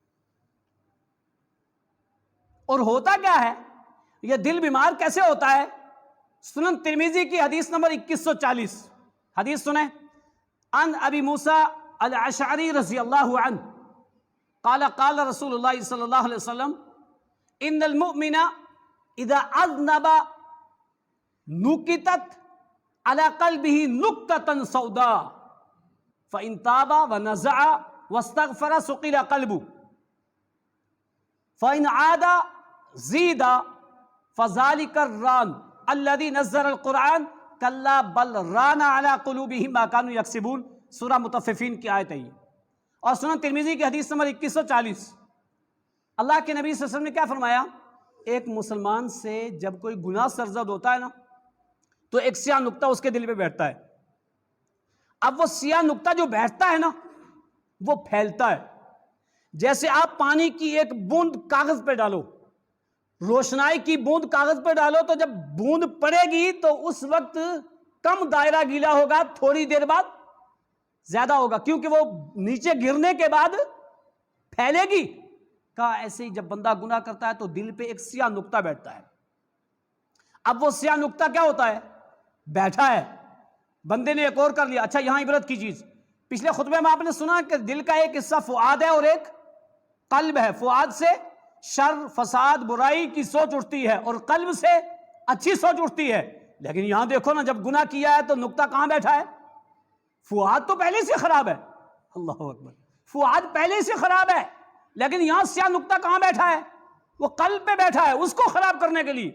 اور ہوتا کیا ہے؟ یہ دل بیمار کیسے ہوتا ہے؟ سنن ترمذی کی حدیث نمبر 2140 حدیث سنیں، عن ابی موسیٰ الاشعری رضی اللہ عنہ قال قال رسول اللہ صلی اللہ علیہ وسلم ان المؤمن اذا اذنب نکتت على قلبه نکتة سوداء فإن تاب ونزع واستغفر سقل قلبه فإن عاد زید فذلك الران الذي نزل القرآن كلا بل ران على قلوبهم ما كانوا يكسبون، سورہ مطففین کی آیت ہے یہ، اور سنن ترمذی کی حدیث نمبر 2140۔ اللہ کے نبی صلی اللہ علیہ وسلم نے کیا فرمایا؟ ایک مسلمان سے جب کوئی گناہ سرزد ہوتا ہے نا تو ایک سیاہ نقطہ اس کے دل پہ بیٹھتا ہے۔ اب وہ سیاہ نقطہ جو بیٹھتا ہے نا وہ پھیلتا ہے، جیسے آپ پانی کی ایک بوند کاغذ پہ ڈالو، روشنائی کی بوند کاغذ پہ ڈالو تو جب بوند پڑے گی تو اس وقت کم دائرہ گیلا ہوگا، تھوڑی دیر بعد زیادہ ہوگا، کیونکہ وہ نیچے گرنے کے بعد پھیلے گی۔ کہا ایسے ہی جب بندہ گناہ کرتا ہے تو دل پہ ایک سیاہ نقطہ بیٹھتا ہے۔ اب وہ سیاہ نقطہ کیا ہوتا ہے؟ بیٹھا ہے، بندے نے ایک اور کر لیا۔ اچھا یہاں عبرت کی چیز، پچھلے خطبے میں آپ نے سنا کہ دل کا ایک حصہ فؤاد ہے اور ایک قلب ہے۔ فؤاد سے شر، فساد، برائی کی سوچ اٹھتی ہے اور قلب سے اچھی سوچ اٹھتی ہے، لیکن یہاں دیکھو نا جب گناہ کیا ہے تو نقطہ کہاں بیٹھا ہے؟ فؤاد تو پہلے سے خراب ہے، اللہ اکبر، فؤاد پہلے سے خراب ہے، لیکن یہاں سیاہ نقطہ کہاں بیٹھا ہے؟ وہ قلب پہ بیٹھا ہے، اس کو خراب کرنے کے لیے۔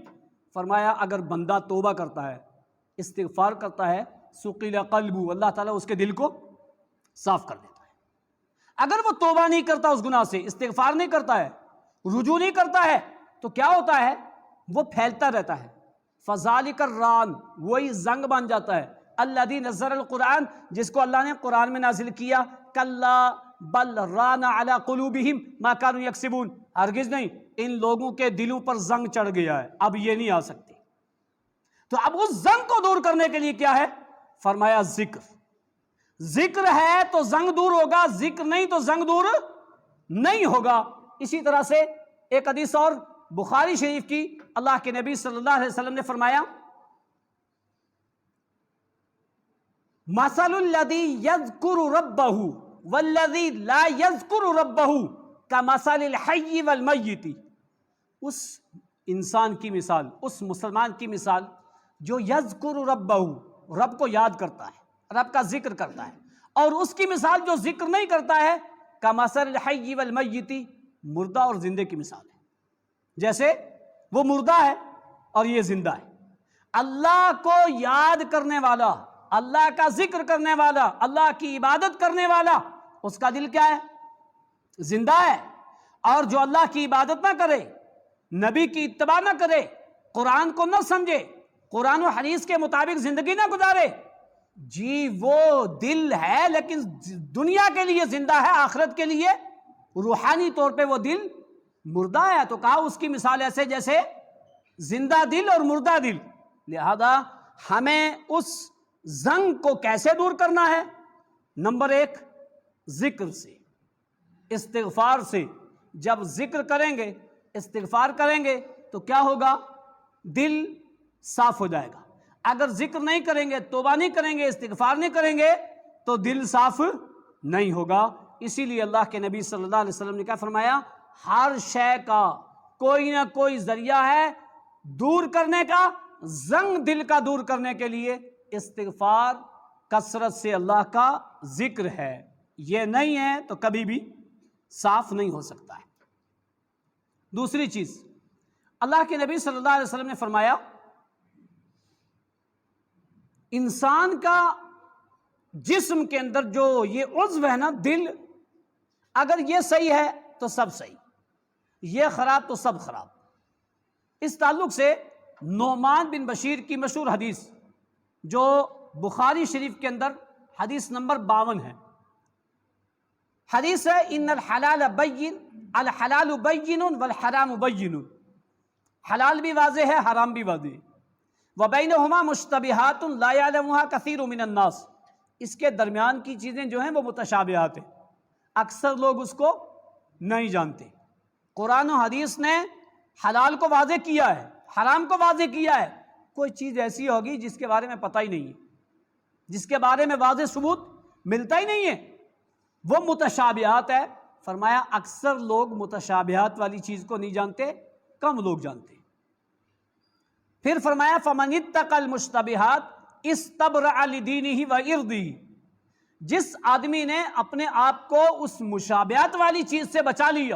فرمایا اگر بندہ توبہ کرتا ہے، استغفار کرتا ہے، سقیل قلبو، اللہ تعالیٰ اس کے دل کو صاف کر دیتا ہے۔ اگر وہ توبہ نہیں کرتا اس گناہ سے، استغفار نہیں کرتا ہے، رجوع نہیں کرتا ہے، تو کیا ہوتا ہے؟ وہ پھیلتا رہتا ہے۔ فذالک الران، وہی زنگ بن جاتا ہے، الذی نزل القرآن، جس کو اللہ نے قرآن میں نازل کیا، کلا بل ران علی قلوبہم ما کانوا یکسبون، ہرگز نہیں، ان لوگوں کے دلوں پر زنگ چڑھ گیا ہے، اب یہ نہیں آ سکتی۔ تو اب اس زنگ کو دور کرنے کے لیے کیا ہے؟ فرمایا ذکر، ذکر ہے تو زنگ دور ہوگا، ذکر نہیں تو زنگ دور نہیں ہوگا۔ اسی طرح سے ایک حدیث اور بخاری شریف کی، اللہ کے نبی صلی اللہ علیہ وسلم نے فرمایا مثل الذی یذکر ربہ والذی لا یذکر ربہ کمثل الحی والمیت، اس انسان کی مثال، اس مسلمان کی مثال جو یذکر ربہ، رب کو یاد کرتا ہے، رب کا ذکر کرتا ہے، اور اس کی مثال جو ذکر نہیں کرتا ہے، کمثل الحی والمیت، مردہ اور زندے کی مثال ہے۔ جیسے وہ مردہ ہے اور یہ زندہ ہے۔ اللہ کو یاد کرنے والا، اللہ کا ذکر کرنے والا، اللہ کی عبادت کرنے والا، اس کا دل کیا ہے؟ زندہ ہے۔ اور جو اللہ کی عبادت نہ کرے، نبی کی اتباع نہ کرے، قرآن کو نہ سمجھے، قرآن و حدیث کے مطابق زندگی نہ گزارے، جی وہ دل ہے لیکن دنیا کے لیے زندہ ہے، آخرت کے لیے روحانی طور پہ وہ دل مردہ ہے۔ تو کہا اس کی مثال ایسے جیسے زندہ دل اور مردہ دل۔ لہذا ہمیں اس زنگ کو کیسے دور کرنا ہے؟ نمبر 1، ذکر سے، استغفار سے۔ جب ذکر کریں گے، استغفار کریں گے تو کیا ہوگا؟ دل صاف ہو جائے گا۔ اگر ذکر نہیں کریں گے، توبہ نہیں کریں گے، استغفار نہیں کریں گے تو دل صاف نہیں ہوگا۔ اسی لیے اللہ کے نبی صلی اللہ علیہ وسلم نے کیا فرمایا؟ ہر شے کا کوئی نہ کوئی ذریعہ ہے دور کرنے کا، زنگ دل کا دور کرنے کے لیے استغفار، کثرت سے اللہ کا ذکر ہے۔ یہ نہیں ہے تو کبھی بھی صاف نہیں ہو سکتا ہے۔ دوسری چیز، اللہ کے نبی صلی اللہ علیہ وسلم نے فرمایا انسان کا جسم کے اندر جو یہ عضو ہے نا، دل، اگر یہ صحیح ہے تو سب صحیح، یہ خراب تو سب خراب۔ اس تعلق سے نعمان بن بشیر کی مشہور حدیث جو بخاری شریف کے اندر حدیث نمبر 52 ہے، حدیث ہے ان الحلال بین الحلال بین والحرام بین، حلال بھی واضح ہے، حرام بھی واضح ہے، وبینہما مشتبہات لا یعلمها کثیر من الناس، اس کے درمیان کی چیزیں جو ہیں وہ متشابہات ہیں، اکثر لوگ اس کو نہیں جانتے۔ قرآن و حدیث نے حلال کو واضح کیا ہے، حرام کو واضح کیا ہے، کوئی چیز ایسی ہوگی جس کے بارے میں پتہ ہی نہیں ہے، جس کے بارے میں واضح ثبوت ملتا ہی نہیں ہے، وہ متشابہات ہے۔ فرمایا اکثر لوگ متشابہات والی چیز کو نہیں جانتے، کم لوگ جانتے۔ پھر فرمایا فَمَنِ اتَّقَى الْمُشْتَبِهَاتِ اسْتَبْرَأَ لِدِينِهِ وَعِرْضِهِ، جس آدمی نے اپنے آپ کو اس مشابہات والی چیز سے بچا لیا،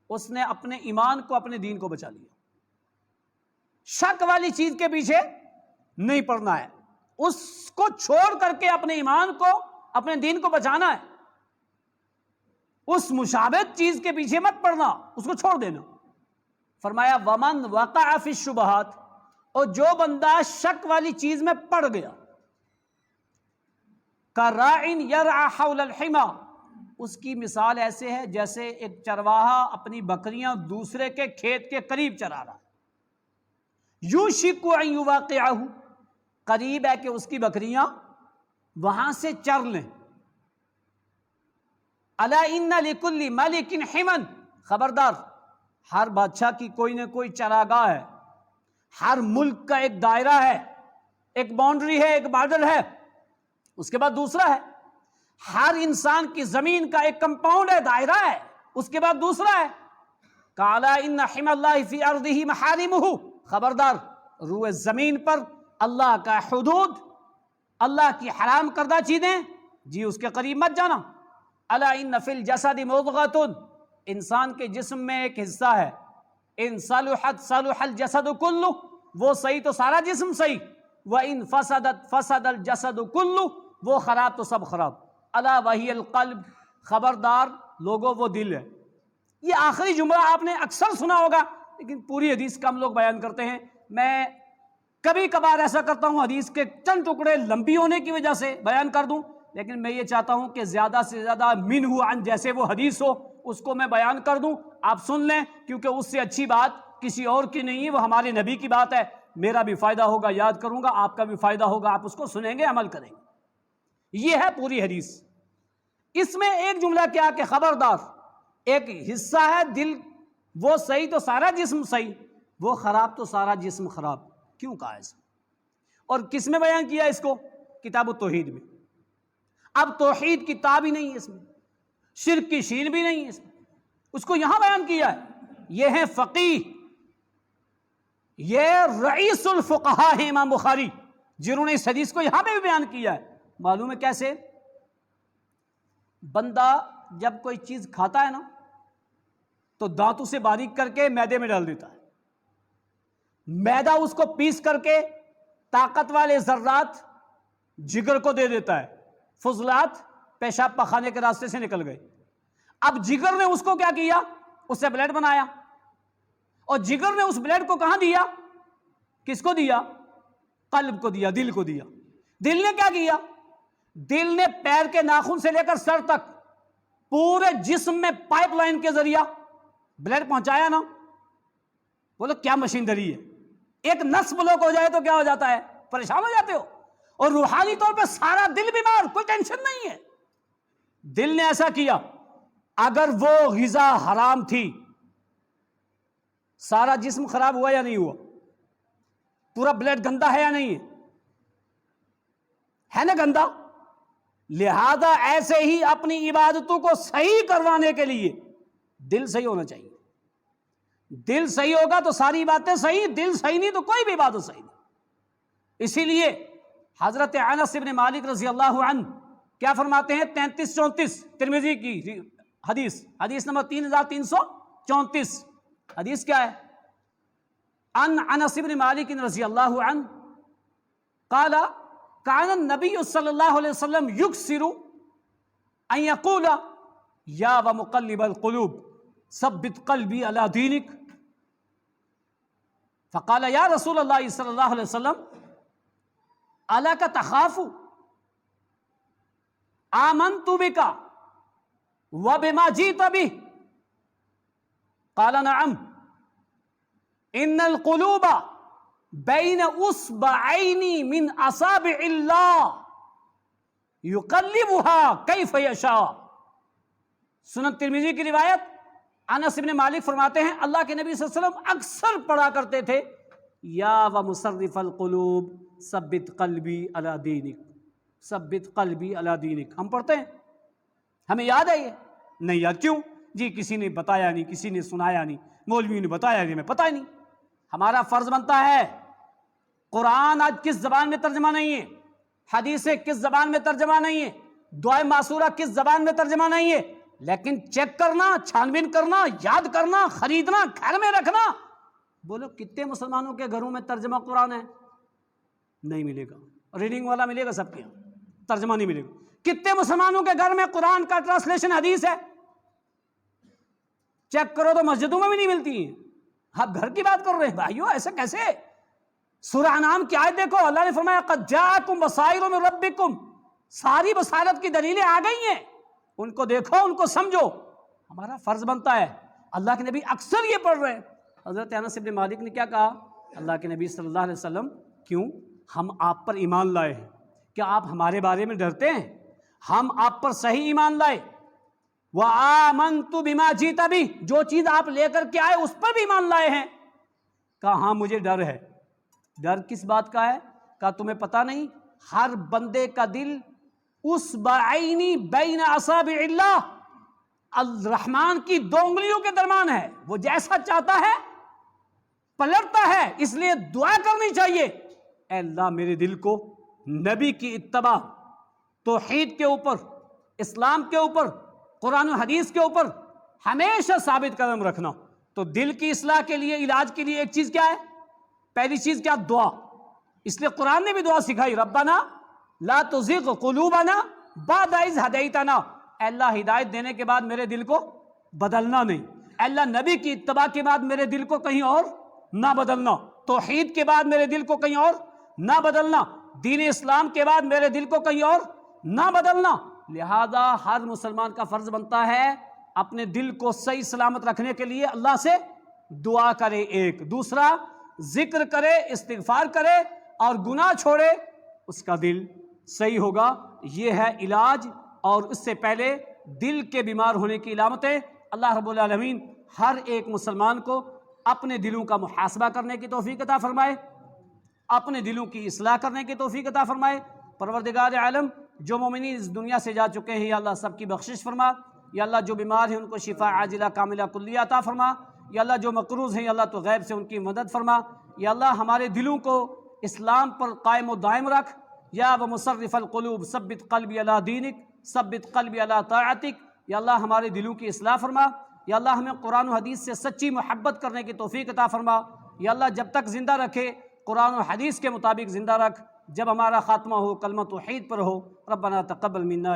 اس نے اپنے ایمان کو، اپنے دین کو بچا لیا۔ شک والی چیز کے پیچھے نہیں پڑنا ہے، اس کو چھوڑ کر کے اپنے ایمان کو، اپنے دین کو بچانا ہے۔ اس مشابہت چیز کے پیچھے مت پڑنا، اس کو چھوڑ دینا۔ فرمایا وَمَنْ وَقَعَ فِي الشُّبُهَاتِ، اور جو بندہ شک والی چیز میں پڑ گیا، كَرَاعٍ يَرْعَى حَوْلَ الْحِمَى، اس کی مثال ایسے ہے جیسے ایک چرواہا اپنی بکریاں دوسرے کے کھیت کے قریب چرا رہا ہے، يُوشِكُ أَن يُوَاقِعَهُ، قریب ہے کہ اس کی بکریاں وہاں سے چر لیں۔ أَلَا إِنَّ لِكُلِّ مَلِكٍ حِمًا، خبردار، ہر بادشاہ کی کوئی نہ کوئی چراگاہ ہے، ہر ملک کا ایک دائرہ ہے، ایک باؤنڈری ہے، ایک بارڈر ہے، اس کے بعد دوسرا ہے۔ ہر انسان کی زمین کا ایک کمپاؤنڈ ہے، دائرہ ہے، اس کے بعد دوسرا ہے۔ قَالَ إِنَّ حِمَى اللَّهِ فِي أَرْضِهِ مَحَارِمُهُ، خبردار، روئے زمین پر اللہ کا حدود، اللہ کی حرام کردہ چیزیں، جی اس کے قریب مت جانا۔ أَلَا إِنَّ فِي الْجَسَدِ مُضْغَةٌ، انسان کے جسم میں ایک حصہ ہے، ان صلحت صلح الجسد کلہ، وہ صحیح تو سارا جسم صحیح، وَإِن فسدت فسد الجسد کلہ، وہ خراب تو سب خراب۔ الا وہی القلب، خبردار لوگوں وہ دل ہے۔ یہ آخری جملہ آپ نے اکثر سنا ہوگا، لیکن پوری حدیث کم لوگ بیان کرتے ہیں۔ میں کبھی کبھار ایسا کرتا ہوں، حدیث کے چند ٹکڑے لمبی ہونے کی وجہ سے بیان کر دوں، لیکن میں یہ چاہتا ہوں کہ زیادہ سے زیادہ منہ عن، جیسے وہ حدیث ہو اس کو میں بیان کر دوں، آپ سن لیں، کیونکہ اس سے اچھی بات کسی اور کی نہیں ہے، وہ ہمارے نبی کی بات ہے۔ میرا بھی فائدہ ہوگا، یاد کروں گا، آپ کا بھی فائدہ ہوگا، آپ اس کو سنیں گے، عمل کریں گے۔ یہ ہے پوری حدیث۔ اس میں ایک جملہ کیا کہ خبردار، ایک حصہ ہے دل، وہ صحیح تو سارا جسم صحیح، وہ خراب تو سارا جسم خراب۔ کیوں کہا ایسا؟ اور کس میں بیان کیا اس کو؟ کتاب التوحید میں۔ اب توحید کی تا بھی نہیں ہے اس میں، شرک کی شین بھی نہیں ہے اس میں، اس کو یہاں بیان کیا ہے۔ یہ ہے فقیہ، یہ رئیس الفقہاء ہیں امام بخاری، جنہوں نے اس حدیث کو یہاں پہ بھی بیان کیا ہے۔ معلوم ہے کیسے؟ بندہ جب کوئی چیز کھاتا ہے نا تو دانتوں سے باریک کر کے میدے میں ڈال دیتا ہے، میدا اس کو پیس کر کے طاقت والے ذرات جگر کو دے دیتا ہے، فضلات پیشاب پخانے کے راستے سے نکل گئے۔ اب جگر نے اس کو کیا کیا؟ اس سے بلیڈ بنایا، اور جگر نے اس بلیڈ کو کہاں دیا؟ کس کو دیا؟ قلب کو دیا، دل کو دیا۔ دل نے کیا کیا؟ دل نے پیر کے ناخن سے لے کر سر تک پورے جسم میں پائپ لائن کے ذریعہ بلیڈ پہنچایا نا۔ بولو کیا مشینری ہے! ایک نس بلوک ہو جائے تو کیا ہو جاتا ہے؟ پریشان ہو جاتے ہو۔ اور روحانی طور پہ سارا دل بیمار، کوئی ٹینشن نہیں ہے۔ دل نے ایسا کیا، اگر وہ غذا حرام تھی، سارا جسم خراب ہوا یا نہیں ہوا؟ پورا بلیڈ گندا ہے یا نہیں ہے نا گندا؟ لہذا ایسے ہی اپنی عبادتوں کو صحیح کروانے کے لیے دل صحیح ہونا چاہیے۔ دل صحیح ہوگا تو ساری باتیں صحیح، دل صحیح نہیں تو کوئی بھی عبادت صحیح نہیں۔ اسی لیے حضرت انس بن مالک رضی اللہ عنہ کیا فرماتے ہیں؟ 33-34 ترمذی کی حدیث، حدیث نمبر 3334۔ حدیث کیا ہے؟ ان انس بن مالک رضی اللہ عنہ قال کان النبی صلی اللہ علیہ وسلم یکثر ان یقول یا ومقلب القلوب ثبت قلبی علی دینک، فقال یا رسول اللہ صلی اللہ علیہ وسلم الاک تخاف؟ آمنت بک وبما جئت به، قال نعم ان القلوب بین اصبعین من اصابع اللہ یقلبها کیف یشاء۔ سنن ترمذی کی روایت، انس بن مالک فرماتے ہیں اللہ کے نبی صلی اللہ علیہ وسلم اکثر پڑھا کرتے تھے یا و مصرف القلوب ثبت قلبی علی دینک، ثبت قلبی علی دینک. ہم پڑھتے ہیں، ہمیں یاد ہے یہ نہیں یاد. کیوں جی؟ کسی نے بتایا نہیں، کسی نے سنایا نہیں، مولوی نے بتایا نہیں، ہمیں پتہ ہی نہیں. ہمارا فرض بنتا ہے. قرآن آج کس زبان میں ترجمہ نہیں ہے، حدیثیں کس زبان میں ترجمہ نہیں ہے، دعائے معصورہ کس زبان میں ترجمہ نہیں ہے، لیکن چیک کرنا، چھان بین کرنا، یاد کرنا، خریدنا، گھر میں رکھنا. بولو کتنے مسلمانوں کے گھروں میں ترجمہ قرآن ہے؟ نہیں ملے گا. ریڈنگ والا ملے گا سب کے یہاں، ترجمہ نہیں ملے گا. کتنے مسلمانوں کے گھر میں قرآن کا ٹرانسلیشن حدیث ہے؟ چیک کرو تو مسجدوں میں بھی نہیں ملتی ہیں. آپ گھر کی بات کر رہے ہیں بھائیو، ایسا کیسے؟ سورہ انعام کی آیت دیکھو، اللہ نے فرمایا قد جاءکم بصائر من ربکم، ساری بصارت کی دلیلیں آ گئی ہیں، ان کو دیکھو، ان کو سمجھو. ہمارا فرض بنتا ہے. اللہ کے نبی اکثر یہ پڑھ رہے ہیں. حضرت انس بن مالک نے کیا کہا؟ اللہ کے نبی صلی اللہ علیہ وسلم کیوں؟ ہم آپ پر ایمان لائے ہیں، کیا آپ ہمارے بارے میں ڈرتے ہیں؟ ہم آپ پر صحیح ایمان لائے. وَآمَنْتُ بِمَا جِئْتَ بِهِ، جو چیز آپ لے کر کے آئے اس پر بھی ایمان لائے ہیں. کہا ہاں مجھے ڈر ہے. ڈر کس بات کا ہے؟ کہا تمہیں پتہ نہیں ہر بندے کا دل اصبعین بین اصابع اللہ، الرحمن کی دو انگلیوں کے درمیان ہے. وہ جیسا چاہتا ہے پلٹتا ہے. اس لیے دعا کرنی چاہیے، اے اللہ میرے دل کو نبی کی اتباع، توحید کے اوپر، اسلام کے اوپر، قرآن و حدیث کے اوپر ہمیشہ ثابت قدم رکھنا. تو دل کی اصلاح کے لیے، علاج کے لیے ایک چیز کیا ہے؟ پہلی چیز کیا؟ دعا. اس لیے قرآن نے بھی دعا سکھائی، ربنا لا تزغ قلوبنا بعد اذ ہدیتنا. اے اللہ ہدایت دینے کے بعد میرے دل کو بدلنا نہیں. اے اللہ نبی کی اتباع کے بعد میرے دل کو کہیں اور نہ بدلنا. توحید کے بعد میرے دل کو کہیں اور نہ بدلنا. دین اسلام کے بعد میرے دل کو کہیں اور نہ بدلنا. لہذا ہر مسلمان کا فرض بنتا ہے اپنے دل کو صحیح سلامت رکھنے کے لیے اللہ سے دعا کرے. ایک دوسرا ذکر کرے، استغفار کرے اور گناہ چھوڑے، اس کا دل صحیح ہوگا. یہ ہے علاج. اور اس سے پہلے دل کے بیمار ہونے کی علامتیں. اللہ رب العالمین ہر ایک مسلمان کو اپنے دلوں کا محاسبہ کرنے کی توفیق عطا فرمائے، اپنے دلوں کی اصلاح کرنے کی توفیق عطا فرمائے. پروردگار عالم جو مومنین اس دنیا سے جا چکے ہیں یا اللہ سب کی بخشش فرما. یا اللہ جو بیمار ہیں ان کو شفا عاجلہ کاملہ کلیہ عطا فرما. یا اللہ جو مقروض ہیں یا اللہ تو غیب سے ان کی مدد فرما. یا اللہ ہمارے دلوں کو اسلام پر قائم و دائم رکھ. یا ومصرف القلوب ثبت قلبی علی دینک، ثبت قلبی علی طاعتک. یا اللہ ہمارے دلوں کی اصلاح فرما. یا اللہ ہمیں قرآن و حدیث سے سچی محبت کرنے کی توفیق عطا فرما. یا اللہ جب تک زندہ رکھے قرآن و حدیث کے مطابق زندہ رکھ. جب ہمارا خاتمہ ہو کلمہ توحید پر ہو. ربنا تقبل منا.